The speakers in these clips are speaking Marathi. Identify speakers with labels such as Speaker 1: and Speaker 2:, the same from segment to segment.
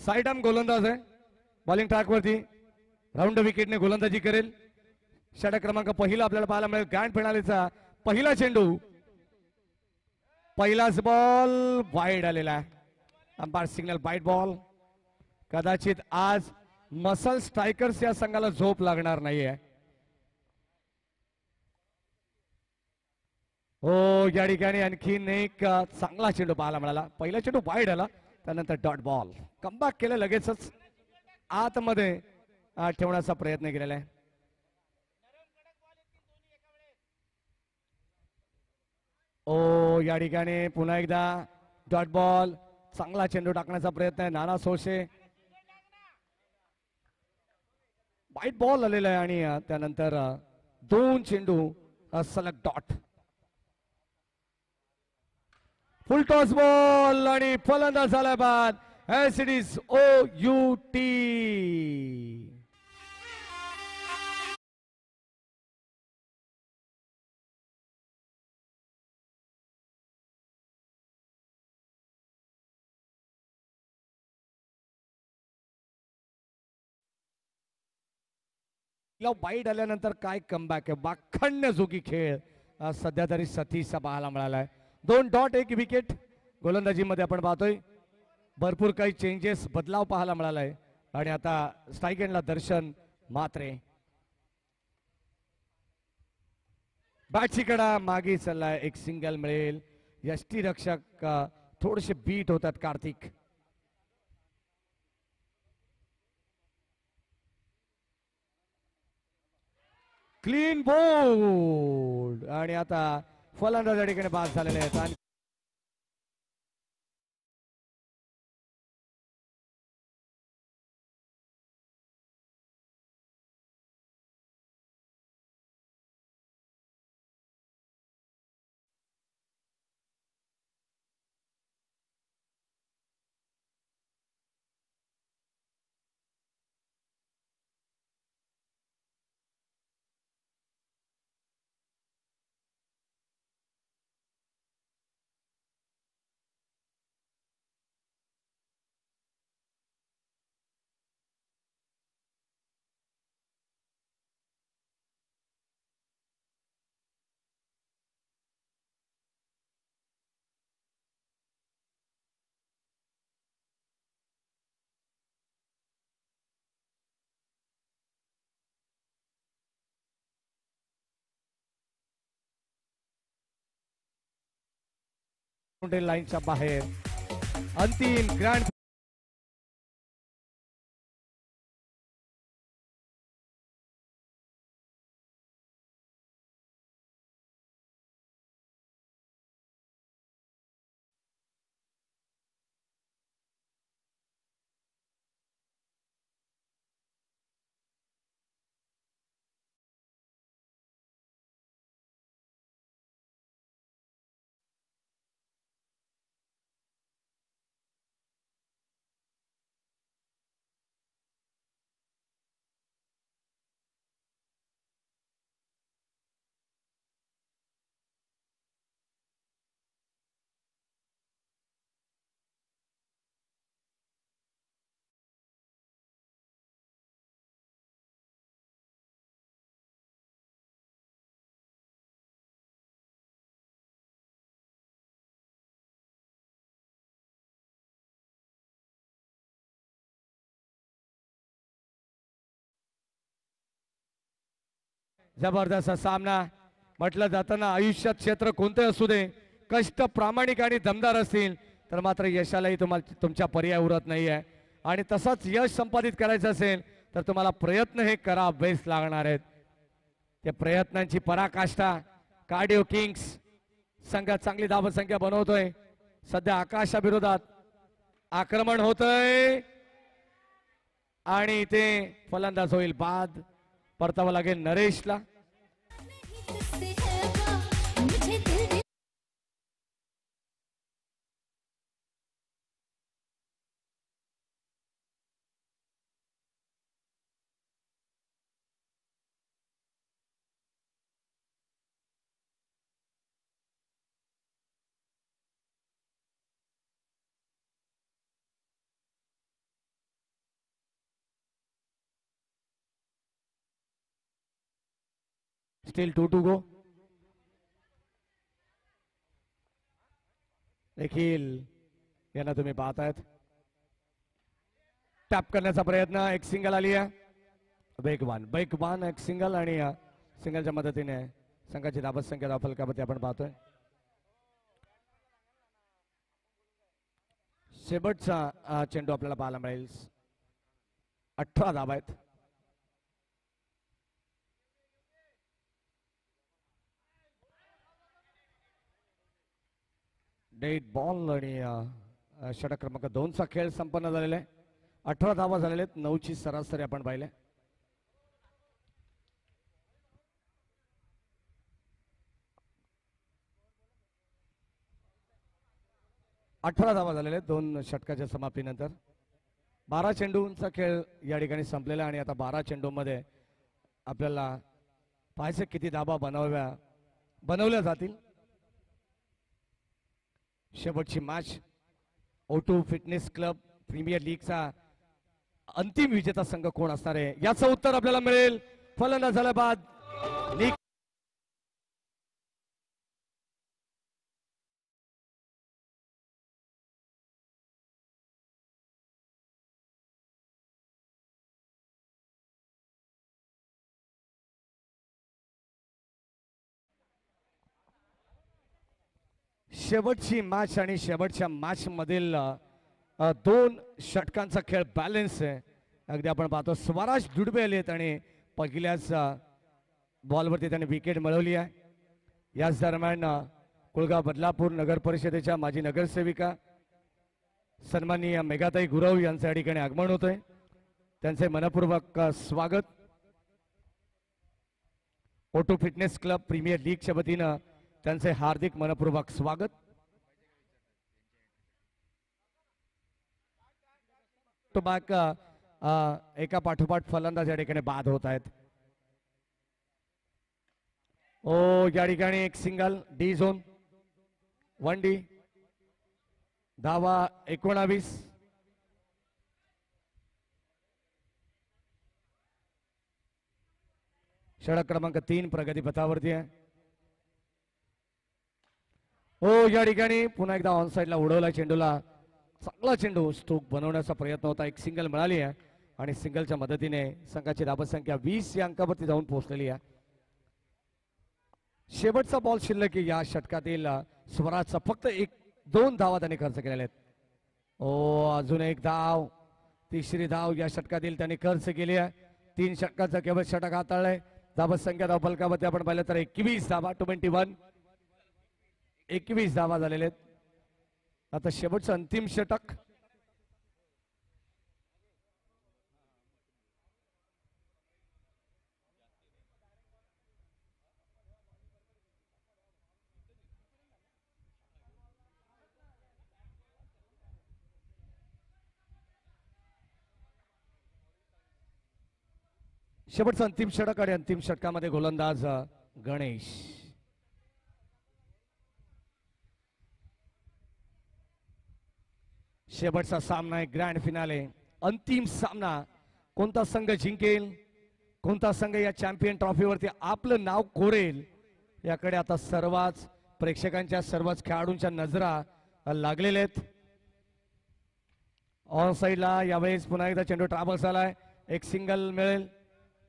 Speaker 1: साइड आर्म गोलंदाज आहे. बॉलिंग ट्रॅकवरती राऊंड विकेटने गोलंदाजी करेल. षटक क्रमांक पहिला आपल्याला पाहायला मिळेल. ग्रँड फिनालेचा पहिला चेंडू, पहिलाच बॉल वाईड आलेला आहे. Umpire signal wide ball. कदाचित आज मसल स्ट्रायकर्स या संघाला झोप लागणार नाहीये. हो, या ठिकाणी आणखीन एक चांगला चेंडू पाहायला मिळाला. पहिला चेंडू वाईड आला, त्यानंतर डॉट बॉल. कमबॅक केलं, लगेचच आतमध्ये ठेवण्याचा प्रयत्न केलेला आहे. ओ, या ठिकाणी पुन्हा एकदा डॉट बॉल. चांगला चेंडू टाकण्याचा प्रयत्न आहे. नाना सोशे. वाईट बॉल आलेला आहे आणि त्यानंतर दोन चेंडू सलग डॉट. फुल टॉस बॉल आणि फलंदाज झाला बाद. S it is OUT. वाईट आल्यानंतर काय कमबॅक आहे. वाखाणण्याजोगी खेळ सध्या तरी सतीशचा पाहायला मिळालाय. 2 डॉट 1 विकेट. गोलंदाजीमध्ये आपण पाहतोय भरपूर काही चेंजेस, बदलाव पाहायला मिळालाय. आणि आता स्ट्राईक एंडला दर्शन मात्रे. बॅटची कडा मागे चाललाय. एक सिंगल मिळेल. यष्टीरक्षक थोडेसे बीट होतात. Kartik clean bowled. आणि आता फलंदाज या ठिकाणी बाद झालेले आहेत. लाईनच्या बाहेर अंतिम ग्रँड जबरदस्त सामना. म्हटलं जातं ना, आयुष्यात क्षेत्र कोणते असू दे, कष्ट प्रामाणिक आणि दमदार असतील तर मात्र यशालाही तुम्हाला तुमच्या पर्याय उरत नाहीये. आणि तसंच यश संपादित करायचं असेल तर तुम्हाला प्रयत्न हे करावेच लागणार आहेत. त्या प्रयत्नांची पराकाष्ठा कार्डिओ किंग्स संघ चांगली धावसंख्या बनवतोय. सध्या आकाशाविरोधात आक्रमण होतंय आणि इथे फलंदाज होईल बाद. परतावं लागेल नरेशला. स्टील 2 गो. देखील यांना तुम्ही पाहतायत टॅप करण्याचा प्रयत्न. एक सिंगल आली आहे. वेगवान एक सिंगल आणि सिंगलच्या मदतीने संघाची धाबत संख्या धाव फलकावरती आपण पाहतोय. शेवटचा चेंडू आपल्याला पाहायला मिळेल. 18 धावा आहेत. डेट बॉल आणि षटक क्रमांक 2चा खेळ संपन्न झालेला आहे. 18 धावा झालेल्या आहेत. 9ची सरासरी आपण पाहिले. अठरा धावा झालेल्या आहेत 2 षटकाच्या समाप्तीनंतर. 12 चेंडूंचा खेळ या ठिकाणी संपलेला आणि आता 12 चेंडूमध्ये आपल्याला पाहायचं किती धावा बनवल्या जातील. शेवटची match O2 fitness club premier लीगचा अंतिम विजेता संघ कोण असणार आहे याचं उत्तर आपल्याला मिळेल फलंदाज झाल्या बाद. शेवटची मॅच आणि शेवटच्या मॅच मधील 2 षटकांचा खेळ बॅलन्स आहे. अगदी आपण पाहतो स्वराज दुडबे आलेत आणि पहिल्याच बॉलवरती त्यांनी विकेट मिळवली आहे. याच दरम्यान कुळगाव बदलापूर नगर परिषदेच्या माजी नगरसेविका सन्माननीय मेघाताई गुरव यांचं या ठिकाणी आगमन होतंय. त्यांचे मनपूर्वक स्वागत. O2 फिटनेस क्लब प्रीमियर लीगच्या वतीनं त्यांचे हार्दिक मनपूर्वक स्वागत. तो बॅक एका पाठोपाठ फलंदाज या ठिकाणी बाद होत आहेत. या ठिकाणी एक सिंगल डी झोन 1D. धावा 19. षटक क्रमांक 3 प्रगती पथावरती आहे. या ठिकाणी पुन्हा एकदा ऑन साइडला उडवला चेंडूला. चांगला चेंडू स्टोक बनवण्याचा प्रयत्न होता. एक सिंगल मिळाली आहे आणि सिंगलच्या मदतीने संघाची धाबत संख्या 20 या अंकावरती जाऊन पोहोचलेली आहे. शेवटचा बॉल शिल्लक या षटकातील स्वराजचा फक्त 1-2 धावा त्यांनी खर्च केलेल्या आहेत. अजून एक धाव. तिसरी धाव या षटकातील त्यांनी खर्च केली आहे. 3 षटकाचा केवळ षटक हाताळलंय. धाबत संख्या धाव फलकावरती आपण पाहिलं तर 21 धावा 21. 21 धावा झालेले आहेत. आता शेवटचं अंतिम षटक. शेवटचं अंतिम षटक आणि अंतिम षटकामध्ये गोलंदाज गणेश. शेवटचा सामना आहे. ग्रँड फिनाले अंतिम सामना. कोणता संघ जिंकेल कोणता संघ या चॅम्पियन ट्रॉफीवरती आपलं नाव कोरेल याकडे आता सर्वच प्रेक्षकांच्या सर्वच खेळाडूंच्या नजरा लागलेल्या आहेत. ऑन साइडला यावेळेस पुन्हा एकदा चेंडू ट्रॅव्हल्स आलाय. एक सिंगल मिळेल.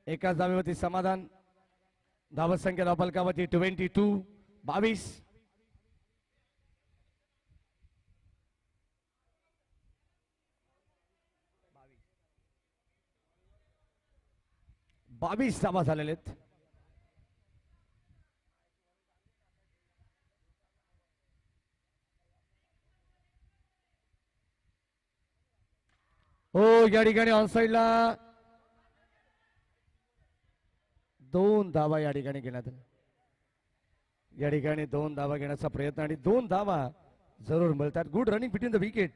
Speaker 1: एकाच धावेवरती समाधान. धावत संख्या धाव फलकावरती 22. 22 धावा झालेले आहेत. या ठिकाणी ऑनसाइडला 2 धावा या ठिकाणी घेण्यात. या ठिकाणी 2 धावा घेण्याचा प्रयत्न आणि 2 धावा जरूर मिळतात. Good running between the wicket.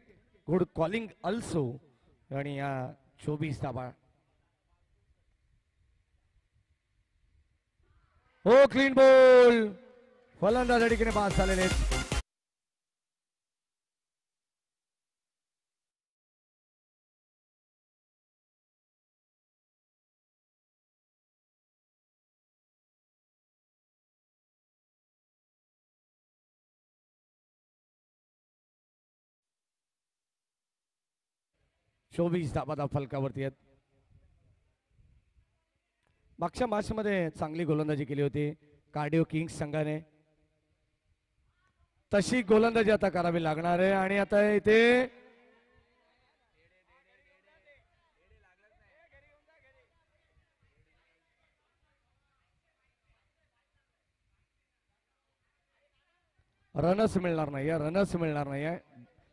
Speaker 1: Good calling also. आणि या 24 धावा. Clean ball. फलंदाज या ठिकाणी बाद झालेले आहेत. 24 धाबा फलकावरती आहेत. मागच्या मॅच मध्ये चांगली गोलंदाजी केली होती कार्डिओ किंग्स संघाने. तशी गोलंदाजी आता करावी लागणार आहे. आणि आता इथे रनच मिळणार नाहीये, रनच मिळणार नाहीये,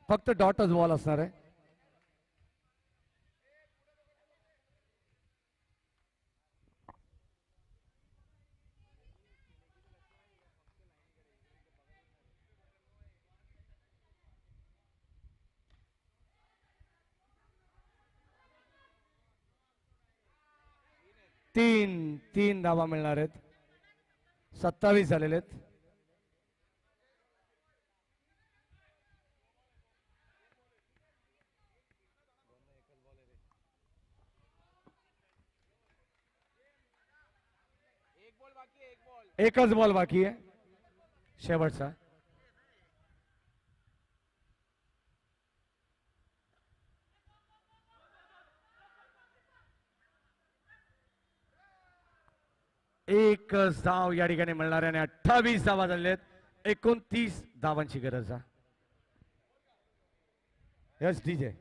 Speaker 1: फक्त डॉटच बॉल असणार आहे. तीन धावा मिळणार आहेत. 27 झालेले आहेत. एकच बॉल बाकी आहे शेवटचा. एकच धाव या ठिकाणी मिळणार आहे आणि 28 धावा झालेत. 29 धावांची गरज आहे. Yes DJ.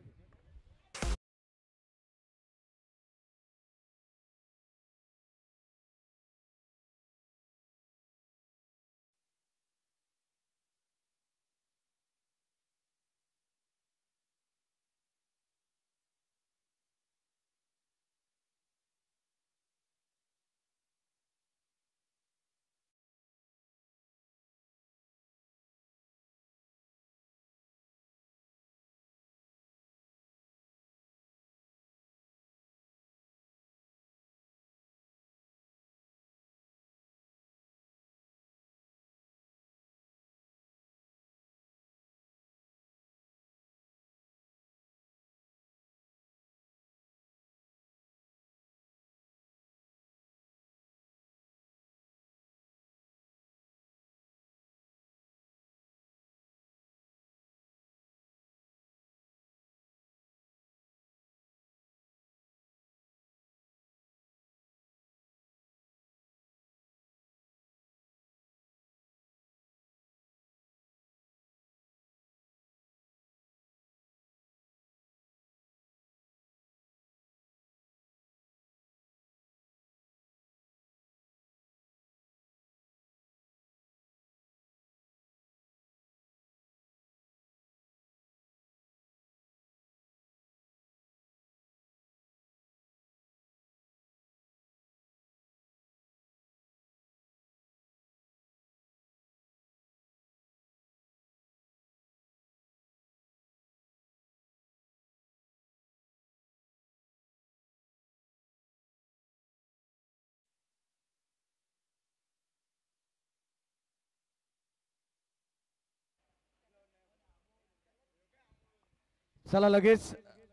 Speaker 1: चला लगेच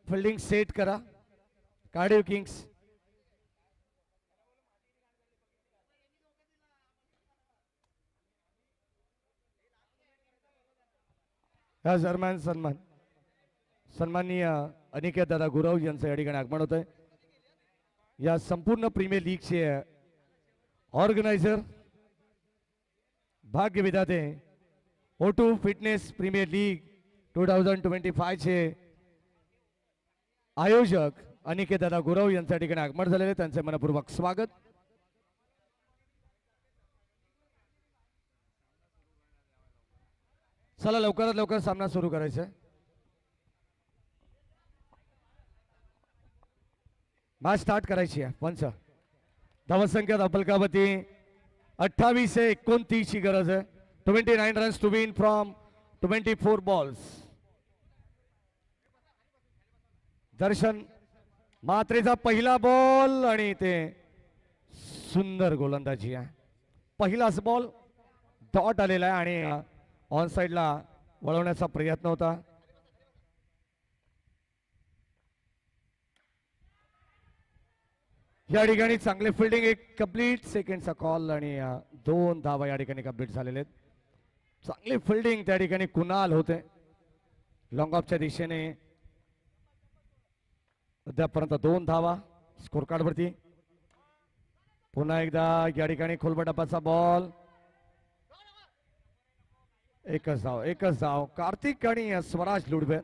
Speaker 1: फिल्डिंग सेट करा कार्डिओ किंग्स. या दरम्यान सन्माननीय अनिकेत दादा गुरव यांचं या ठिकाणी आगमन होत आहे. या संपूर्ण प्रीमियर लीगचे ऑर्गनायझर भाग्य विधाते O2 फिटनेस प्रीमियर लीग 2025 चे आयोजक अनिकेत दादा गुरव यांच्या ठिकाणी आगमन झालेले, त्यांचे मनपूर्वक स्वागत. चला लवकरात लवकर सामना सुरू करायचा आहे. मॅच स्टार्ट करायची आहे. पंच धावसंख्या धापलकावती 28-29 ची गरज आहे. 29 runs to win from 24 balls. Darshan मात्रेचा पहिला बॉल आणि ते सुंदर गोलंदाजी आहे. पहिलाच बॉल डॉट आलेला आहे आणि ऑन साइडला वळवण्याचा प्रयत्न होता. या ठिकाणी चांगले फिल्डिंग, एक कंप्लीट सेकंडचा कॉल आणि 2 धावा या ठिकाणी कंप्लीट झालेले आहेत. चांगली फिल्डिंग त्या ठिकाणी कुणाल होते लॉंग ऑफच्या दिशेने. अद्यापर्यंत 2 धावा स्कोर कार्ड वरती. पुन्हा एकदा या ठिकाणी खोलबटापाचा बॉल. एकच धाव कार्तिक आणि स्वराज लुडबे.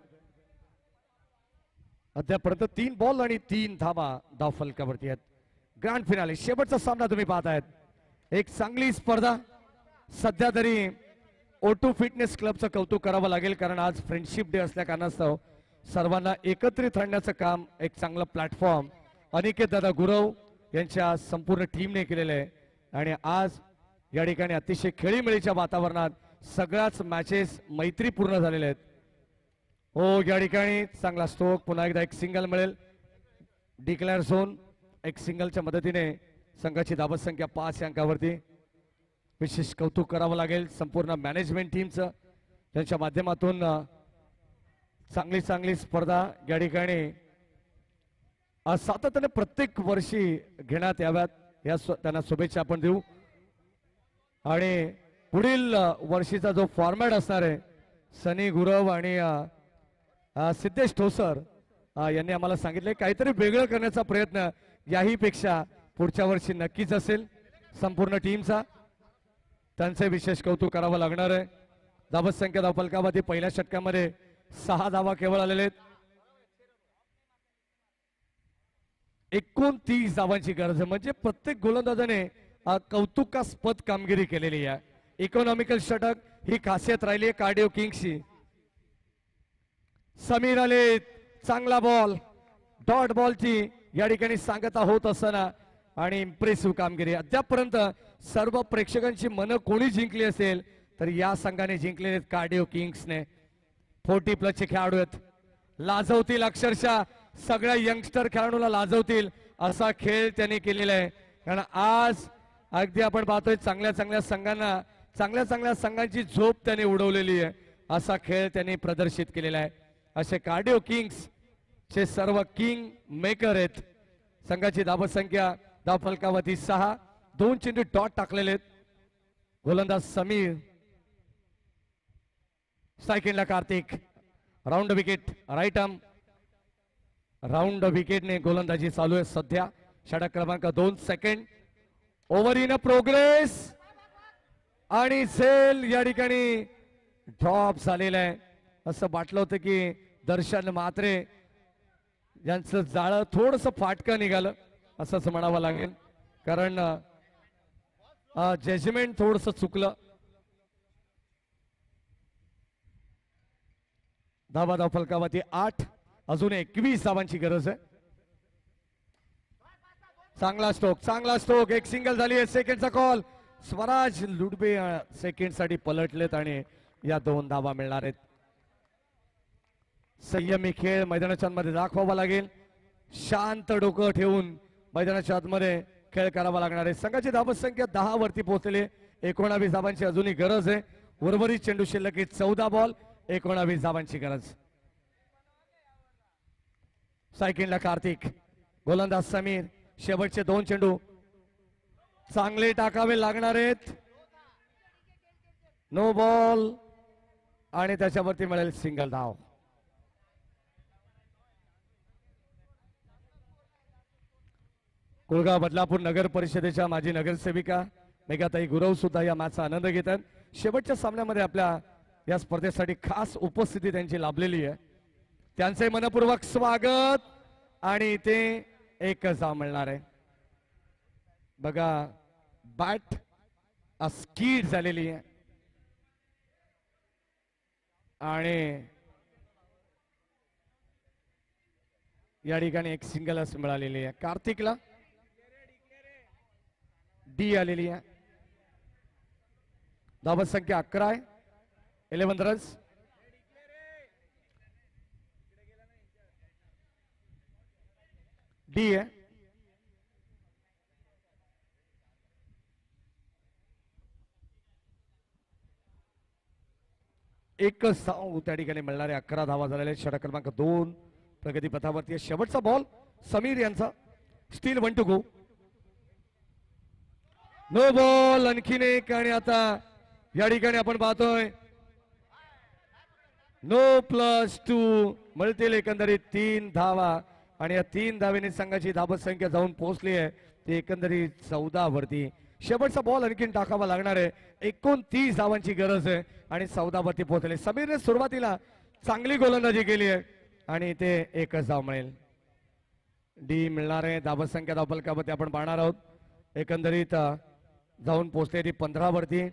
Speaker 1: अद्यापर्यंत 3 बॉल आणि 3 धावा धाव फलकावरती आहेत. ग्रँड फिनाले शेवटचा सामना तुम्ही पाहतायत. एक चांगली स्पर्धा. सध्या तरी O2 फिटनेस क्लबचं कौतुक करावं लागेल, कारण आज फ्रेंडशिप डे असल्या कारणास्तव सर्वांना एकत्रित आणण्याचं काम एक चांगलं प्लॅटफॉर्म अनिकेत दादा गुरव यांच्या संपूर्ण टीमने केलेलं आहे. आणि आज या ठिकाणी अतिशय खेळीमेळीच्या वातावरणात सगळ्याच मॅचेस मैत्रीपूर्ण झालेल्या आहेत. हो, या ठिकाणी चांगला स्ट्रोक. पुन्हा एकदा एक सिंगल मिळेल. डिक्लेअर झोन एक सिंगलच्या मदतीने संघाची धावत संख्या 5 अंकावरती. विशेष कौतुक करावं लागेल संपूर्ण मॅनेजमेंट टीमचं, त्यांच्या माध्यमातून चांगली स्पर्धा या ठिकाणी सातत्याने प्रत्येक वर्षी घेण्यात याव्यात, या त्यांना शुभेच्छा आपण देऊ. आणि पुढील वर्षीचा जो फॉर्मॅट असणार आहे, सनी गुरव आणि सिद्धेश ठोसर यांनी आम्हाला सांगितले काहीतरी वेगळं करण्याचा प्रयत्न याही पेक्षा पुढच्या वर्षी नक्कीच असेल संपूर्ण टीमचा. त्यांचे विशेष कौतुक करावं लागणार आहे. धावत संख्या धाव फलकावरती पहिल्या षटकामध्ये 6 धावा केवळ आलेले आहेत. 29 धावांची गरज आहे, म्हणजे प्रत्येक गोलंदाजाने कौतुकास्पद कामगिरी केलेली आहे. इकॉनॉमिकल षटक ही खासियत राहिली आहे कार्डिओ किंग्सची. समीर आले, चांगला बॉल, डॉट बॉलची या ठिकाणी सांगता होत असताना आणि इम्प्रेसिव्ह कामगिरी. अद्यापर्यंत सर्व प्रेक्षकांची मनं कोणी जिंकली असेल तर या संघाने जिंकलेले कार्डिओ किंग्सने. 40+ खेळाडू आहेत, लाजवतील अक्षरशः सगळ्या यंगस्टर खेळाडूला लाजवतील असा खेळ त्यांनी केलेला आहे. कारण आज अगदी आपण पाहतोय चांगल्या संघांची झोप त्यांनी उडवलेली आहे, असा खेळ त्यांनी प्रदर्शित केलेला आहे. असे कार्डिओ किंग्स चे सर्व किंग मेकर आहेत. संघाची धाव संख्या धाव फलकावरती 6, 2 चेंडू डॉट टाकलेले आहेत. गोलंदाज समीर, सायकलला Kartik. Round wicket, right arm round विकेटने गोलंदाजी चालू आहे सध्या. षटक क्रमांक 2 सेकंड. ओव्हर इन प्रोग्रेस आणि झेल या ठिकाणी ड्रॉप झालेला आहे. असं वाटलं होतं की दर्शन म्हात्रे यांचं जाळं थोडस फाटकं निघालं असंच म्हणावं लागेल, कारण जजमेंट थोडस चुकलं. धाव फलकावरती 8, अजून 21 धावांची गरज आहे. चांगला स्ट्रोक, एक सिंगल झाली आहे. सेकंडचा कॉल. स्वराज लुडबे सेकंड साठी पलटलेत आणि या 2 धावा मिळणार आहेत. संयमी खेळ मैदानाच्या आतमध्ये दाखवावा लागेल. शांत डोकं ठेवून मैदानाच्या आतमध्ये खेळ करावा लागणार आहे. संघाची धावत संख्या 10 वरती पोहोचलेली. 19 धावांची अजूनही गरज आहे. उर्वरित चेंडू शिल्लक 14 बॉल, 19 धावांची गरज. सायकलला कार्तिक, गोलंदाज समीर. शेवटचे 2 चेंडू चांगले टाकावे लागणार आहेत. नो बॉल आणि त्याच्यावरती मिळेल सिंगल धाव. कुळगाव बदलापूर नगर परिषदेच्या माजी नगरसेविका मेघाताई गुरव सुद्धा या मॅचचा आनंद घेतात. शेवटच्या सामन्यामध्ये आपल्या या स्पर्धेसाठी खास उपस्थिती त्यांची लाभलेली आहे. त्यांचे मनपूर्वक स्वागत. आणि ते एकच धाव मिळणार आहे. बघा, बॅट स्कीड झालेली आहे आणि या ठिकाणी एक सिंगलच मिळालेली आहे. कार्तिकला डी आलेली आहे. धावत संख्या 11 आहे. 11 रन्स. डी आहे. एकच धाव त्या ठिकाणी मिळणार आहे. 11 धावा झालेल्या. षटक क्रमांक 2 प्रगती पथावरती. शेवटचा बॉल समीर यांचा. Still 1 to go. No ball. आणखीन एक. आणि आता या ठिकाणी आपण पाहतोय नो +2 मिळतील. एकंदरीत 3 धावा आणि या 3 धावेने संघाची धाबत संख्या जाऊन पोहोचली आहे ती एकंदरीत 14 वरती. शेवटचा बॉल आणखीन टाकावा लागणार आहे. 29 धावांची गरज आहे आणि 14 वरती पोहोचले. समीरने सुरुवातीला चांगली गोलंदाजी केली आहे आणि ते एकच धाव मिळेल. डी मिळणार आहे. धाबत संख्या धावफलकावरती आपण पाहणार आहोत. एकंदरीत जाऊन पोहोचले ती 15 वरती.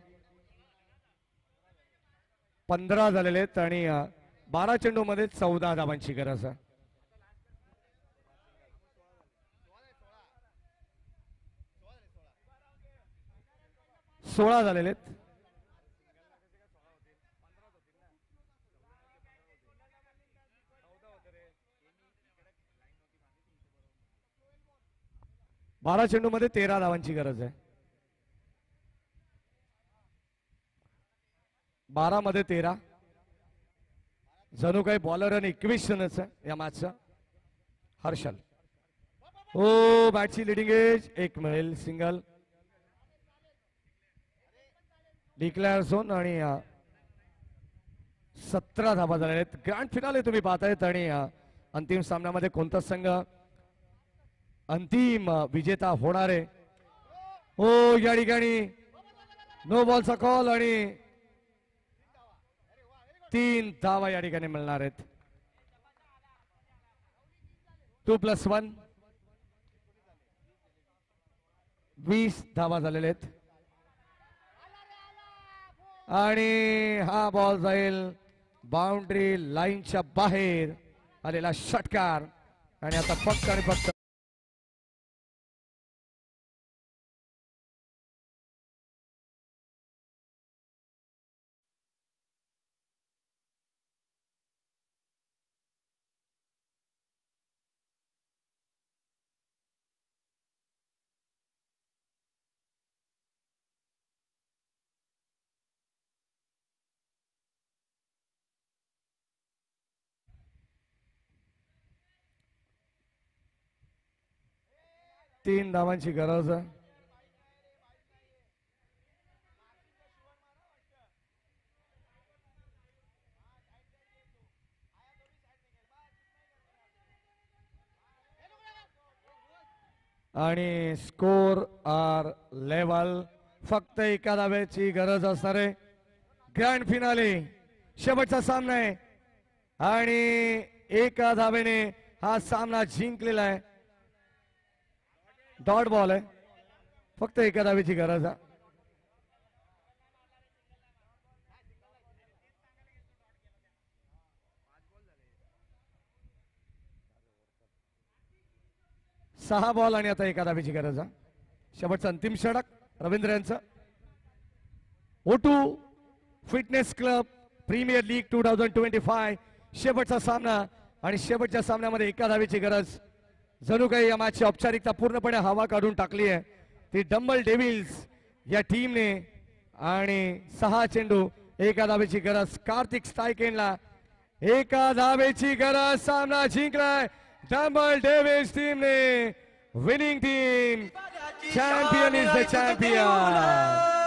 Speaker 1: 15 झालेले आहेत आणि 12 चेंडू मध्ये 14 धावांची गरज आहे. 16 झालेले आहेत. बारा चेंडू मध्ये 13 धावांची गरज आहे. 12 मध्ये 13. जणू काही बॉलर आणि इक्वेशनच आहे या मॅचचा. हर्षल हो बॅटची लिडिंग एज. एक मिळेल सिंगल. डिक्लेअर झोन आणि 17 धावा झाल्या आहेत. ग्रँड फिनाले तुम्ही पाहतायत आणि अंतिम सामन्यामध्ये कोणता संघ अंतिम विजेता होणार आहे. हो या ठिकाणी नो बॉलचा कॉल आणि 3 धावा या ठिकाणी मिळणार आहेत. 2+1 20 धावा झालेले आहेत आणि हा बॉल जाईल बाउंड्री लाईनच्या बाहेर. आलेला षटकार आणि आता फक्त आणि फक्त तीन धावांची गरज आहे. आणि स्कोर आर लेवल. फक्त एका धाव्याची गरज असणार आहे. ग्रँड फिनाले शेवटचा सामना आहे आणि एका धावेने हा सामना जिंकलेला आहे. डॉट बॉल आहे. फक्त एका धावेची गरज आहे. सहा बॉल आणि आता एका धावेची गरज आहे. शेवटचं अंतिम षटक रवींद्र यांचं. O2 fitness club premier league 2025 शेवटचा सामना आणि शेवटच्या सामन्यामध्ये एका धावेची गरज. जणू काही या मॅचची औपचारिकता पूर्णपणे हवा काढून टाकली आहे ती डंबल डेव्हिल्स या टीमने. आणि 6 चेंडू एका धावेची गरज. कार्तिक स्टायकेनला एका धावेची गरज. सामना जिंकलाय डंबल डेव्हिल्स टीमने. Winning team champion is the champion.